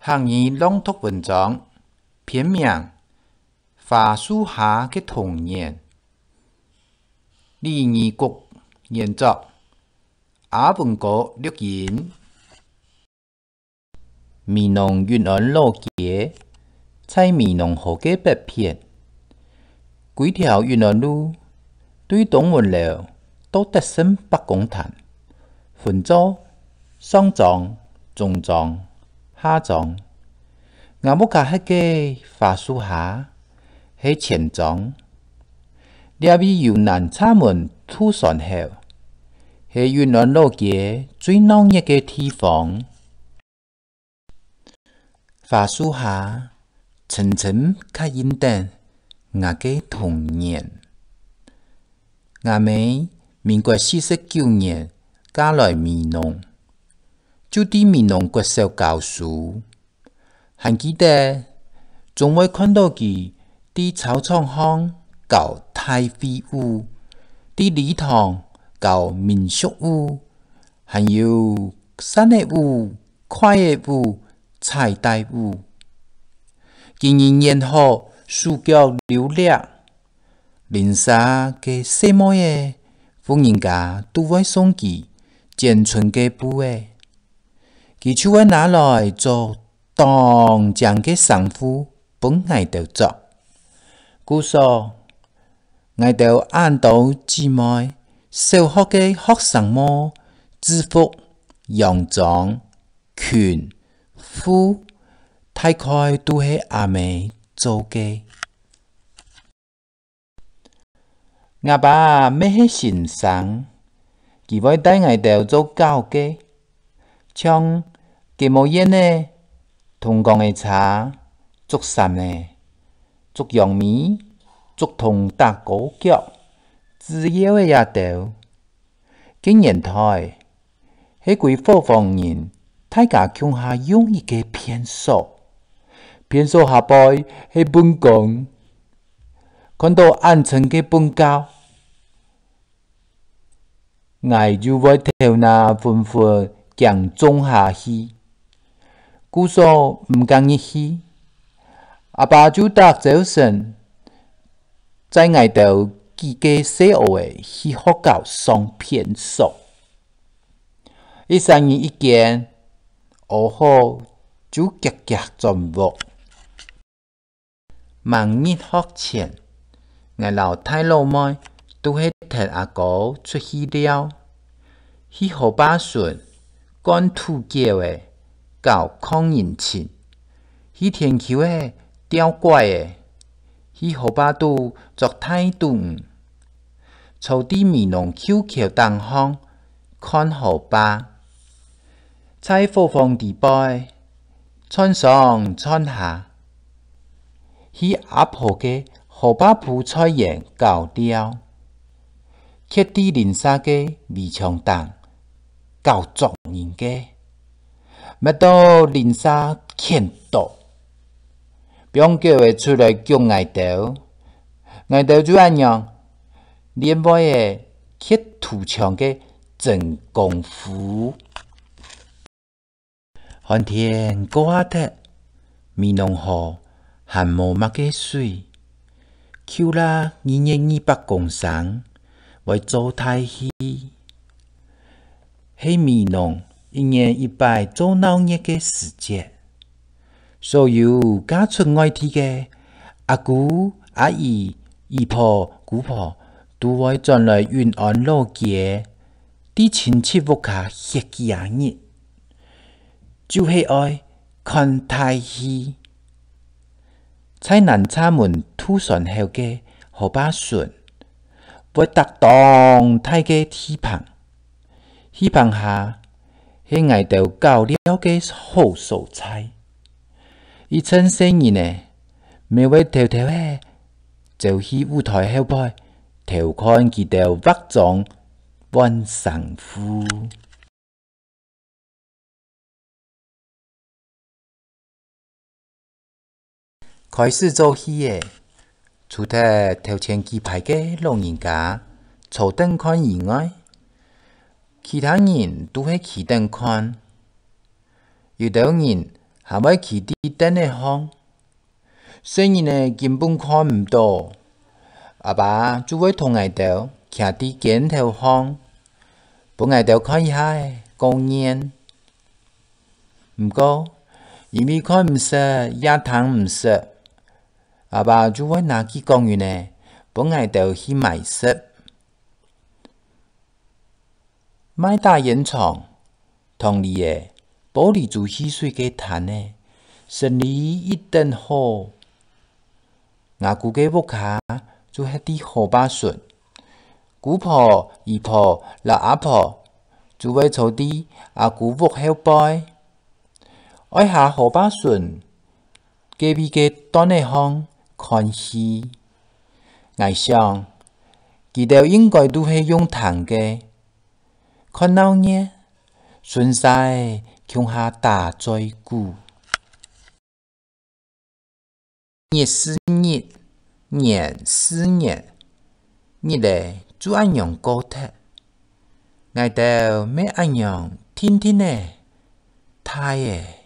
汉语朗读文章，片名《花树下的童年》，李义国原作，阿文哥录音。美浓运安路街，在美浓河嘅北片，几条运安路对东门楼都特生北公坛，分做上庄、中庄、下庄。我木家迄个花树下係前莊，呢位由南叉門吐船後，係雲南路街最鬧熱嘅地方。花樹下層層較印證我嘅童年。我妹民國49年嫁來美濃，就喺美濃國小教書。還記得總會看到佢喺操場上教大飛舞，喺禮堂教民族舞，還有山的舞、快的舞、彩帶舞。今年年後暑假留叻，鄰舍嘅細妹嘅婦人家都會送佢剪春嘅布嘅，佢就會拿來做當將嘅衫褲幫我哋做，故說我哋按到姊妹小學嘅學生帽、制服、洋裝、裙、褲，大概都係阿妹做嘅。我爸咩係先生，佢會帶我哋做教嘅，像芥末煙呢。同講嘅茶，竹傘呢，竹楊米，竹筒打鼓腳，自由嘅也到。今年代係幾貨房人，大家共下用一個偏數，偏數下輩係本港，看到暗層嘅本教，我就會頭那昏昏強種下去。故說唔敢入去，阿爸就搭早晨，在外頭幾個小學去學校上偏數，一三年一見，學好就夾夾轉學。忙日學前，我老太老妹都係聽阿哥出去了，去河壩順趕土橋嘅。搞抗人情，去天橋嘅吊怪嘅，去河壩度作態度，坐喺美濃橋橋東方看河壩，在河房地帶穿上穿下，去阿婆嘅河壩鋪菜園搞了，揭啲鄰舍嘅圍牆檔搞作人嘅。乜到鄰舍見到，邊叫佢出來叫我哋，我哋就咁樣，連尾嘅揭土牆嘅真功夫。寒天過下頭，美濃河還冇乜嘅水，扣啦200公升，為做太氣，喺美濃。一年一擺做鬧熱嘅時節，所有嫁出外地嘅阿姑、阿姨、姨婆、姑婆都會轉來雲安路街，啲親戚屋企歇幾日，就係愛看大戲。在南叉門吐船後嘅河壩順，會搭當大嘅梯棚，梯棚下。係我哋搞了嘅好素材，一趁生意呢，每位偷偷嘅就去舞台後背偷看佢哋化妝換衫褲。開始做戲嘅，除咗頭前幾排嘅老人家坐等看以外，其他人都係企等看，有啲人还要去伫等的方，虽然呢根本看毋到，阿爸就会同爱豆徛伫镜头方，帮爱豆看一下公园。毋过，因为看毋熟，也听毋熟，阿爸就会拿起公园呢，帮爱豆去买食。买大烟厂同里的玻璃珠汽水嘅摊呢，生意一定好。阿姑嘅屋下就迄啲河巴笋，姑婆、姨婆、老阿婆就会坐伫阿姑屋后背，爱下河巴笋，隔壁嘅单内方看戏。我想，佢哋应该都系用糖嘅。看闹热，顺势向下打嘴鼓。热是热，热是热，热嘞就按样高铁。我哋要按样天天嘞，太诶。